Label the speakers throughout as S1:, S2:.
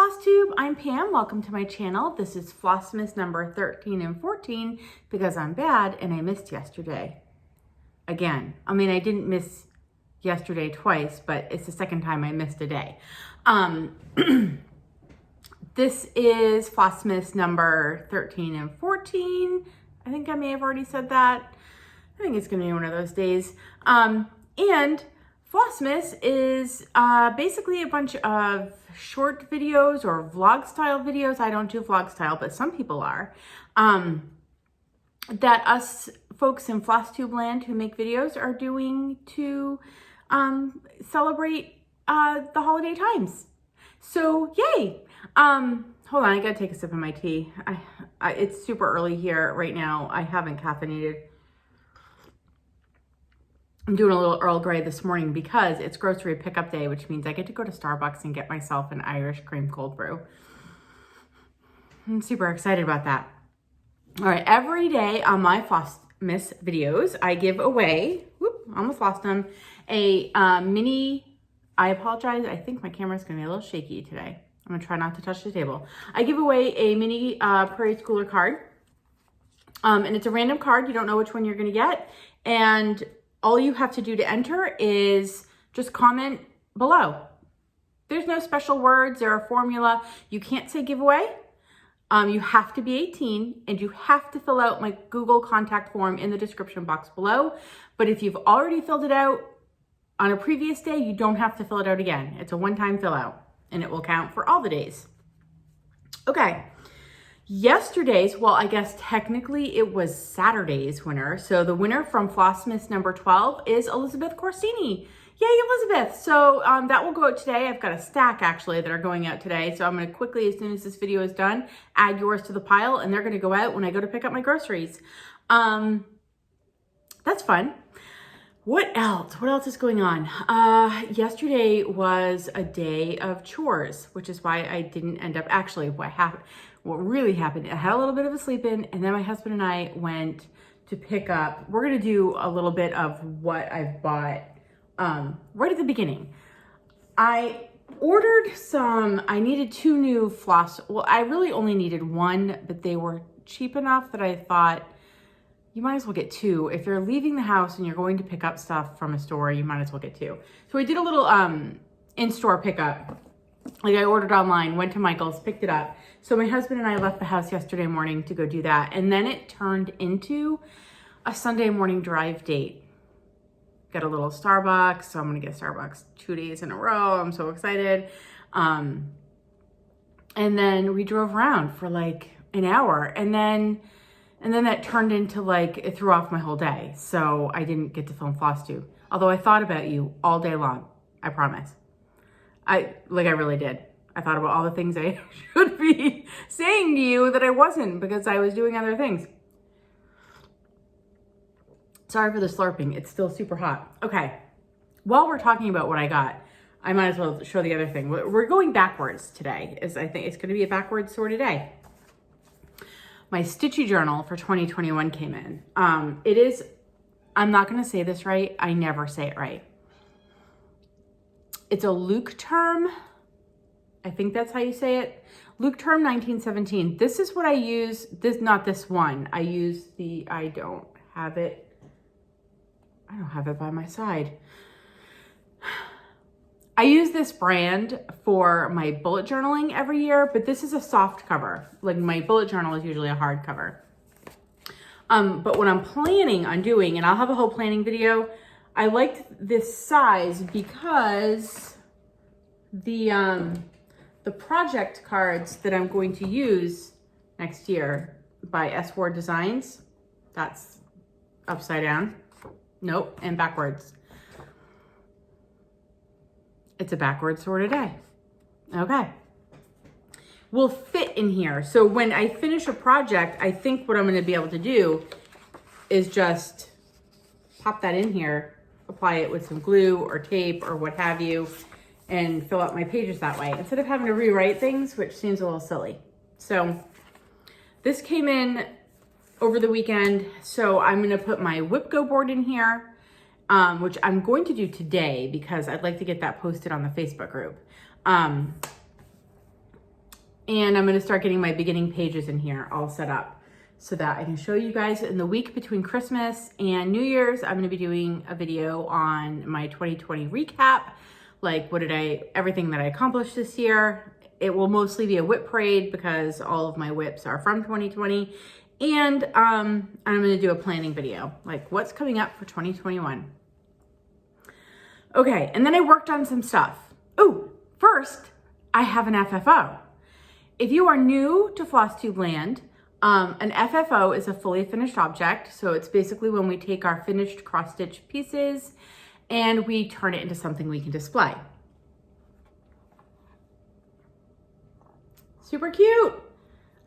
S1: FlossTube, I'm Pam. Welcome to my channel. This is Flossmas number 13 and 14 because I'm bad and I missed yesterday. Again, I mean, I didn't miss yesterday twice, but it's the second time I missed a day. This is Flossmas number 13 and 14. I think I may have already said that. I think it's gonna be one of those days. And Flossmas is basically a bunch of short videos or vlog style videos. I don't do vlog style, but some people are. That us folks in FlossTube land who make videos are doing to celebrate the holiday times. So yay! Hold on, I gotta take a sip of my tea. It's super early here right now. I haven't caffeinated. I'm doing a little Earl Grey this morning because it's grocery pickup day, which means I get to go to Starbucks and get myself an Irish cream cold brew. I'm super excited about that. All right, every day on my Flossmas videos, I give away, almost lost them, a mini, I apologize, I think my camera's gonna be a little shaky today. I'm gonna try not to touch the table. I give away a mini Prairie Schooler card. And it's a random card, you don't know which one you're gonna get. And all you have to do to enter is just comment below. There's no special words or a formula. You can't say giveaway. You have to be 18 and you have to fill out my Google contact form in the description box below. But if you've already filled it out on a previous day, you don't have to fill it out again. It's a one-time fill out and it will count for all the days. Okay. Yesterday's, well, I guess technically it was Saturday's winner. So the winner from Flossmas number 12 is Elizabeth Corsini. Yay, Elizabeth. So that will go out today. I've got a stack actually that are going out today. So I'm going to quickly, as soon as this video is done, add yours to the pile and they're going to go out when I go to pick up my groceries. That's fun. What else? What else is going on? Yesterday was a day of chores, which is why I didn't end up, actually what really happened, I had a little bit of a sleep in and then my husband and I went to pick up, we're gonna do a little bit of what I've bought right at the beginning. I ordered I needed 2 new floss, well, I really only needed 1, but they were cheap enough that I thought, you might as well get 2. If you're leaving the house and you're going to pick up stuff from a store, you might as well get 2. So I did a little in-store pickup. Like I ordered online, went to Michael's, picked it up. So my husband and I left the house yesterday morning to go do that. And then it turned into a Sunday morning drive date. Got a little Starbucks. So I'm going to get Starbucks 2 days in a row. I'm so excited. And then we drove around for like an hour. And then that turned into like, it threw off my whole day. So I didn't get to film FlossTube. Although I thought about you all day long. I promise. I really did. I thought about all the things I should be saying to you that I wasn't because I was doing other things. Sorry for the slurping. It's still super hot. Okay. While we're talking about what I got, I might as well show the other thing. We're going backwards today. I think it's going to be a backwards sort of day. My Stitchy journal for 2021 came in. It is, I'm not going to say this right. I never say it right. It's a Luke term. I think that's how you say it. Luke term 1917. This is what I use. Not this one. I use I don't have it by my side. I use this brand for my bullet journaling every year, but this is a soft cover. Like my bullet journal is usually a hard cover. But what I'm planning on doing, and I'll have a whole planning video, I liked this size because the project cards that I'm going to use next year by S. Ward Designs, that's upside down, nope, and backwards. It's a backwards sort of day. Okay. Will fit in here. So when I finish a project, I think what I'm going to be able to do is just pop that in here, apply it with some glue or tape or what have you, and fill out my pages that way instead of having to rewrite things, which seems a little silly. So this came in over the weekend. So I'm going to put my Whipco board in here, which I'm going to do today because I'd like to get that posted on the Facebook group. And I'm gonna start getting my beginning pages in here all set up so that I can show you guys in the week between Christmas and New Year's. I'm gonna be doing a video on my 2020 recap, like everything that I accomplished this year. It will mostly be a whip parade because all of my whips are from 2020. And I'm gonna do a planning video, like what's coming up for 2021. Okay, and then I worked on some stuff. Oh, first, I have an FFO. If you are new to FlossTube land, an FFO is a fully finished object. So it's basically when we take our finished cross-stitch pieces and we turn it into something we can display. Super cute.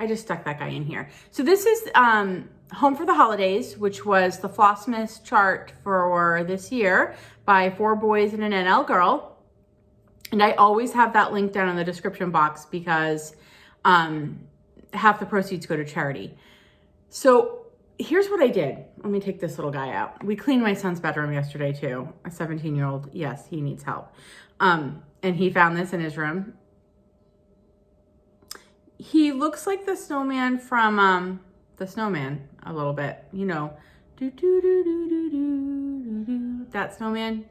S1: I just stuck that guy in here. So this is Home for the Holidays, which was the Flossmas chart for this year by 4 boys and an NL girl. And I always have that link down in the description box because half the proceeds go to charity. So here's what I did. Let me take this little guy out. We cleaned my son's bedroom yesterday too. A 17-year-old, yes, he needs help. And he found this in his room. He looks like the snowman from The Snowman a little bit, you know. That snowman.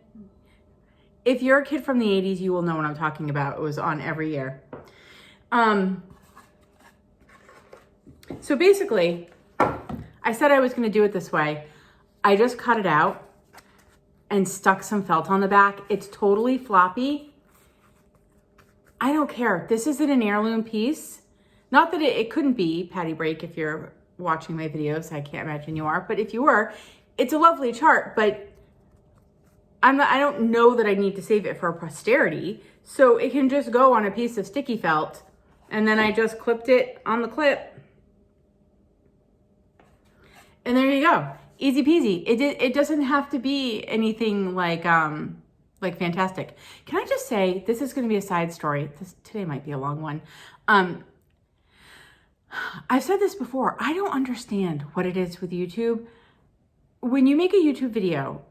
S1: If you're a kid from the 80s, you will know what I'm talking about. It was on every year. So basically, I said I was going to do it this way. I just cut it out and stuck some felt on the back. It's totally floppy. I don't care. This isn't an heirloom piece. Not that it couldn't be patty break if you're watching my videos. I can't imagine you are. But if you were, it's a lovely chart. But I don't know that I need to save it for posterity. So it can just go on a piece of sticky felt. And then I just clipped it on the clip. And there you go. Easy peasy. It doesn't have to be anything like fantastic. Can I just say, this is going to be a side story. Today might be a long one. I've said this before. I don't understand what it is with YouTube. When you make a YouTube video,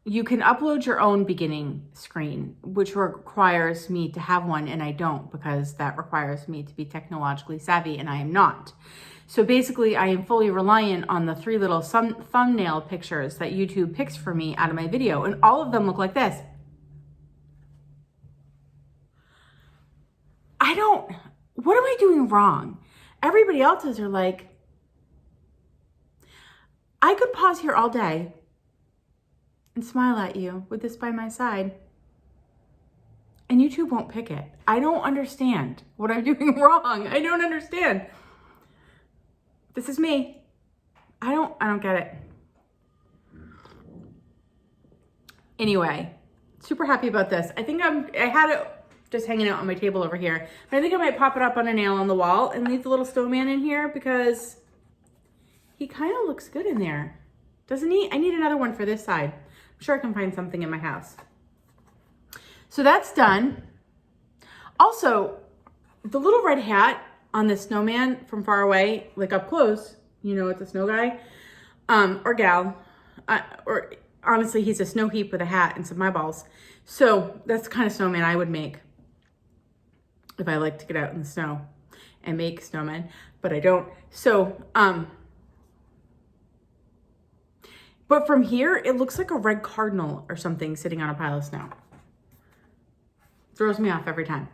S1: you can upload your own beginning screen, which requires me to have one, and I don't because that requires me to be technologically savvy, and I am not. So basically, I am fully reliant on the 3 little thumbnail pictures that YouTube picks for me out of my video, and all of them look like this. What am I doing wrong? Everybody else's are like, I could pause here all day and smile at you with this by my side, and YouTube won't pick it. I don't understand what I'm doing wrong. I don't understand. This is me. I don't get it. Anyway, super happy about this. I think I had it just hanging out on my table over here. But I think I might pop it up on a nail on the wall and leave the little snowman in here because he kind of looks good in there. Doesn't he? I need another one for this side. I'm sure I can find something in my house. So that's done. Also, the little red hat on the snowman from far away, like up close, you know, it's a snow guy, or gal, or honestly, he's a snow heap with a hat and some eyeballs. So that's the kind of snowman I would make if I like to get out in the snow and make snowmen, but I don't. So, but from here, it looks like a red cardinal or something sitting on a pile of snow. Throws me off every time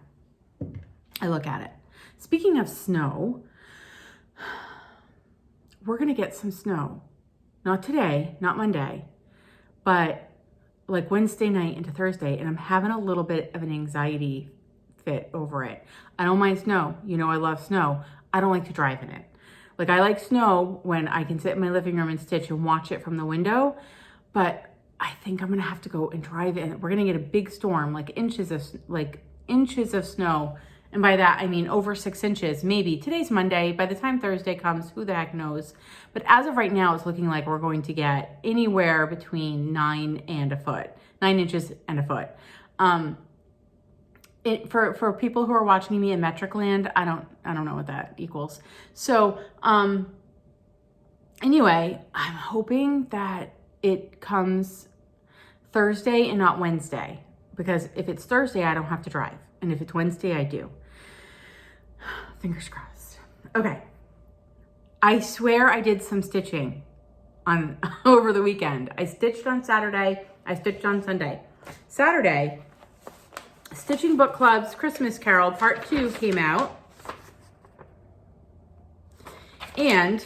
S1: I look at it. Speaking of snow, we're gonna get some snow. Not today, not Monday, but like Wednesday night into Thursday, and I'm having a little bit of an anxiety fit over it. I don't mind snow. You know I love snow. I don't like to drive in it. Like I like snow when I can sit in my living room and stitch and watch it from the window, but I think I'm gonna have to go and drive in. We're gonna get a big storm, like inches of snow. And by that, I mean over 6 inches, maybe. Today's Monday. By the time Thursday comes, who the heck knows? But as of right now, it's looking like we're going to get anywhere between 9 inches and a foot. For people who are watching me in metric land, I don't know what that equals. So anyway, I'm hoping that it comes Thursday and not Wednesday, because if it's Thursday, I don't have to drive, and if it's Wednesday, I do. Fingers crossed. Okay. I swear I did some stitching on over the weekend. I stitched on Saturday. I stitched on Sunday. Saturday, Stitching Book Club's Christmas Carol Part 2 came out. And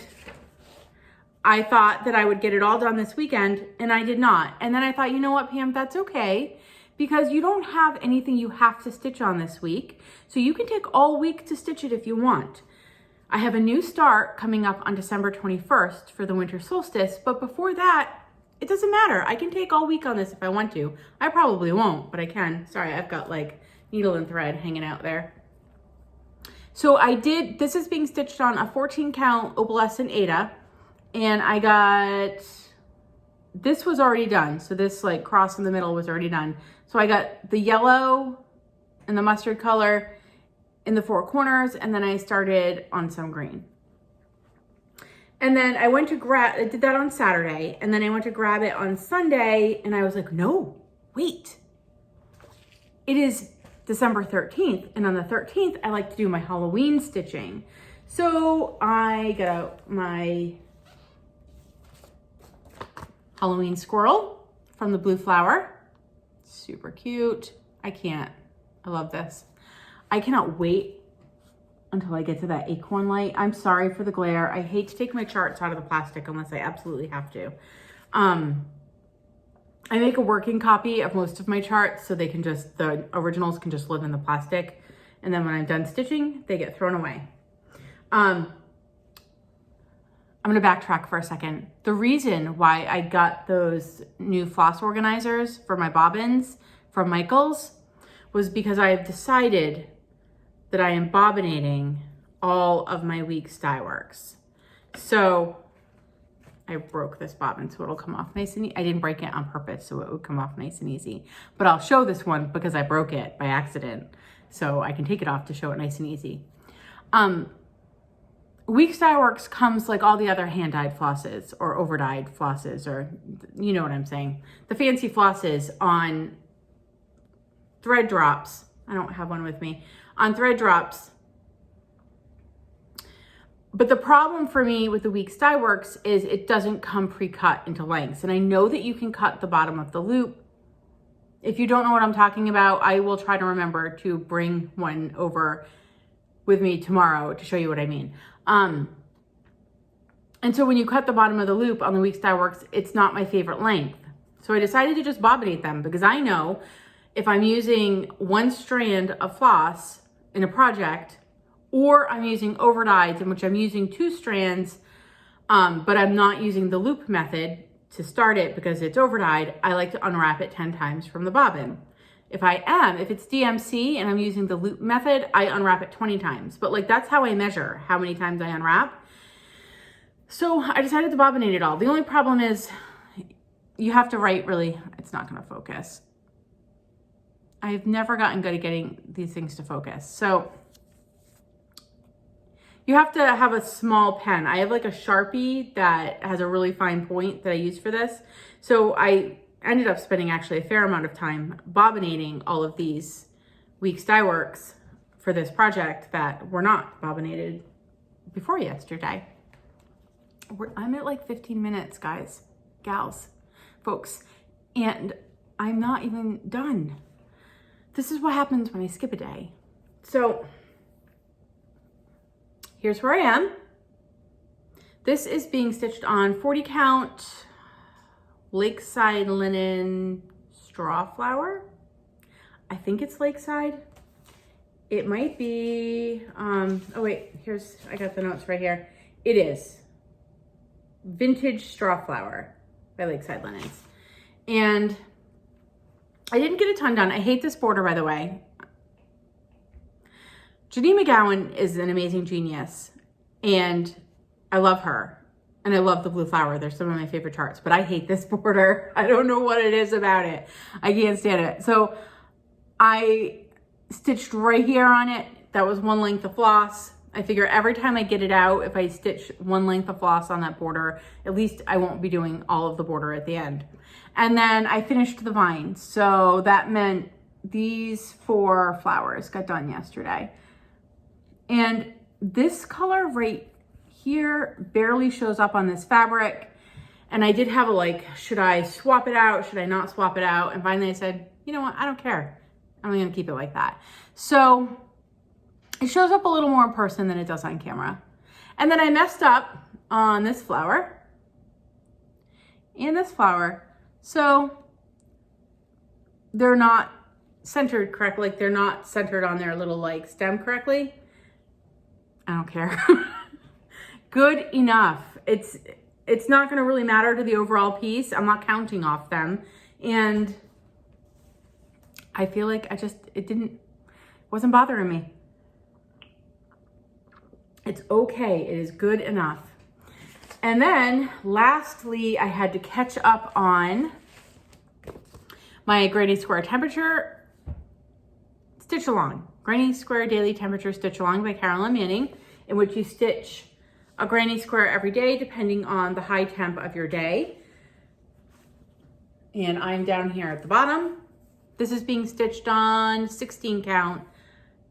S1: I thought that I would get it all done this weekend, and I did not. And then I thought, you know what, Pam, that's okay, because you don't have anything you have to stitch on this week. So you can take all week to stitch it if you want. I have a new start coming up on December 21st for the winter solstice, but before that, it doesn't matter. I can take all week on this if I want to. I probably won't, but I can. Sorry, I've got like needle and thread hanging out there. So this is being stitched on a 14 count opalescent Aida, and I got, this was already done. So this like cross in the middle was already done. So I got the yellow and the mustard color in the 4 corners, and then I started on some green. And then I did that on Saturday, and then I went to grab it on Sunday, and I was like, no, wait. It is December 13th, and on the 13th, I like to do my Halloween stitching. So I got out my Halloween squirrel from the Blue Flower. Super cute. I love this. I cannot wait until I get to that acorn light. I'm sorry for the glare. I hate to take my charts out of the plastic unless I absolutely have to. I make a working copy of most of my charts so the originals can just live in the plastic. And then when I'm done stitching, they get thrown away. I'm gonna backtrack for a second. The reason why I got those new floss organizers for my bobbins from Michaels was because I have decided that I am bobbinating all of my week's dye works. So I broke this bobbin so it'll come off nice and easy. I didn't break it on purpose so it would come off nice and easy. But I'll show this one because I broke it by accident. So I can take it off to show it nice and easy. Week's dye works comes like all the other hand-dyed flosses or over-dyed flosses, or you know what I'm saying. The fancy flosses on thread drops. I don't have one with me. On thread drops. But the problem for me with the Weeks Dye Works is it doesn't come pre-cut into lengths. And I know that you can cut the bottom of the loop. If you don't know what I'm talking about, I will try to remember to bring one over with me tomorrow to show you what I mean. And so when you cut the bottom of the loop on the Weeks Dye Works, it's not my favorite length. So I decided to just bobbinate them because I know if I'm using one strand of floss in a project, or I'm using overdyes in which I'm using 2 strands, but I'm not using the loop method to start it because it's overdyed, I like to unwrap it 10 times from the bobbin. If it's DMC and I'm using the loop method, I unwrap it 20 times. But like that's how I measure how many times I unwrap. So I decided to bobbinate it all. The only problem is you have to write really, it's not gonna focus. I've never gotten good at getting these things to focus. So you have to have a small pen. I have like a Sharpie that has a really fine point that I use for this. So I ended up spending actually a fair amount of time bobbinating all of these Weeks Dye Works for this project that were not bobbinated before yesterday. I'm at like 15 minutes, guys, gals, folks, and I'm not even done. This is what happens when I skip a day. So here's where I am. This is being stitched on 40 count Lakeside linen straw flower. I think it's Lakeside. It might be, oh wait, I got the notes right here. It is Vintage Straw Flower by Lakeside Linens. And I didn't get a ton done. I hate this border, by the way. Janine McGowan is an amazing genius, and I love her. And I love the Blue Flower. They're some of my favorite charts, but I hate this border. I don't know what it is about it. I can't stand it. So I stitched right here on it. That was 1 length of floss. I figure every time I get it out, if I stitch 1 length of floss on that border, at least I won't be doing all of the border at the end. And then I finished the vine. So that meant these 4 flowers got done yesterday. And this color right here barely shows up on this fabric. And I did have a like, should I swap it out? Should I not swap it out? And finally I said, you know what? I don't care. I'm gonna keep it like that. So it shows up a little more in person than it does on camera. And then I messed up on this flower and this flower. So they're not centered correctly. Like they're not centered on their little like stem correctly. I don't care. Good enough. It's not gonna really matter to the overall piece. I'm not counting off them. And I feel like it wasn't bothering me. It's okay, it is good enough. And then lastly, I had to catch up on my Granny Square Temperature Stitch Along. Granny Square Daily Temperature Stitch Along by Carolyn Manning, in which you stitch a granny square every day depending on the high temp of your day. And I'm down here at the bottom. This is being stitched on 16 count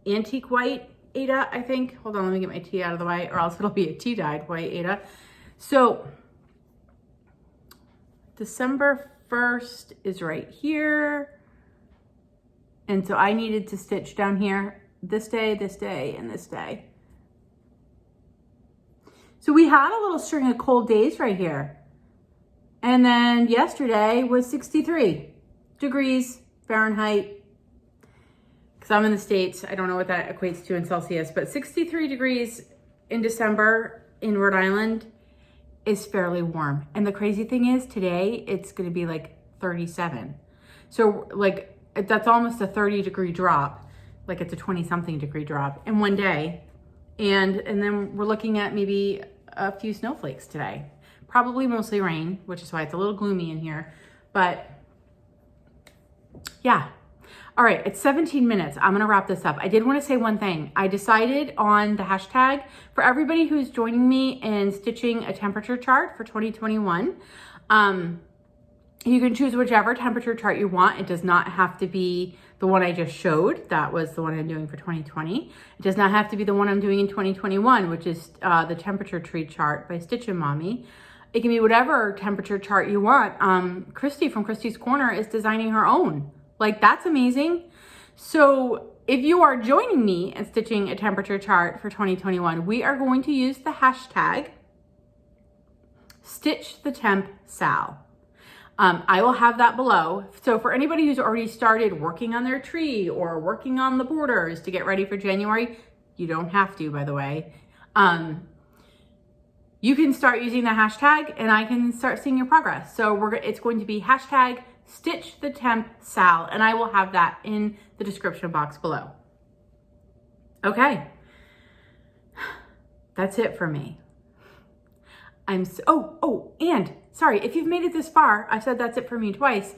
S1: antique white Aida, I think. Hold on, let me get my tea out of the way, or else it'll be a tea-dyed white Aida. So December 1st is right here. And so I needed to stitch down here this day, and this day. So we had a little string of cold days right here. And then yesterday was 63 degrees Fahrenheit. Because I'm in the States, I don't know what that equates to in Celsius, but 63 degrees in December in Rhode Island is fairly warm. And the crazy thing is today it's gonna be like 37. So like that's almost a 30-degree drop. Like it's a 20-something degree drop in one day. And then we're looking at maybe a few snowflakes today. Probably mostly rain, which is why it's a little gloomy in here. But yeah. All right, it's 17 minutes. I'm gonna wrap this up. I did wanna say one thing. I decided on the hashtag for everybody who's joining me in stitching a temperature chart for 2021. You can choose whichever temperature chart you want. It does not have to be the one I just showed. That was the one I'm doing for 2020. It does not have to be the one I'm doing in 2021, which is the temperature tree chart by Stitchin' Mommy. It can be whatever temperature chart you want. Christy from Christy's Corner is designing her own. Like, that's amazing. So if you are joining me in stitching a temperature chart for 2021, we are going to use the hashtag StitchTheTempSal. I will have that below. So for anybody who's already started working on their tree or working on the borders to get ready for January, you don't have to, by the way. You can start using the hashtag and I can start seeing your progress. So it's going to be hashtag StitchTheTempSal, and I will have that in the description box below. Okay. That's it for me. And sorry, if you've made it this far, I've said that's it for me twice.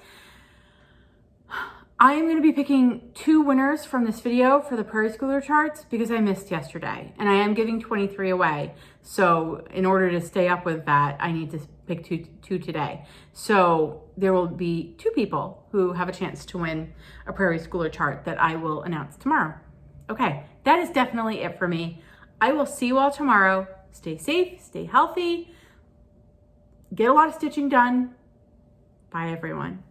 S1: I am gonna be picking 2 winners from this video for the Prairie Schooler charts because I missed yesterday, and I am giving 23 away. So in order to stay up with that, I need to pick two today. So there will be 2 people who have a chance to win a Prairie Schooler chart that I will announce tomorrow. Okay, that is definitely it for me. I will see you all tomorrow. Stay safe, stay healthy, get a lot of stitching done. Bye, everyone.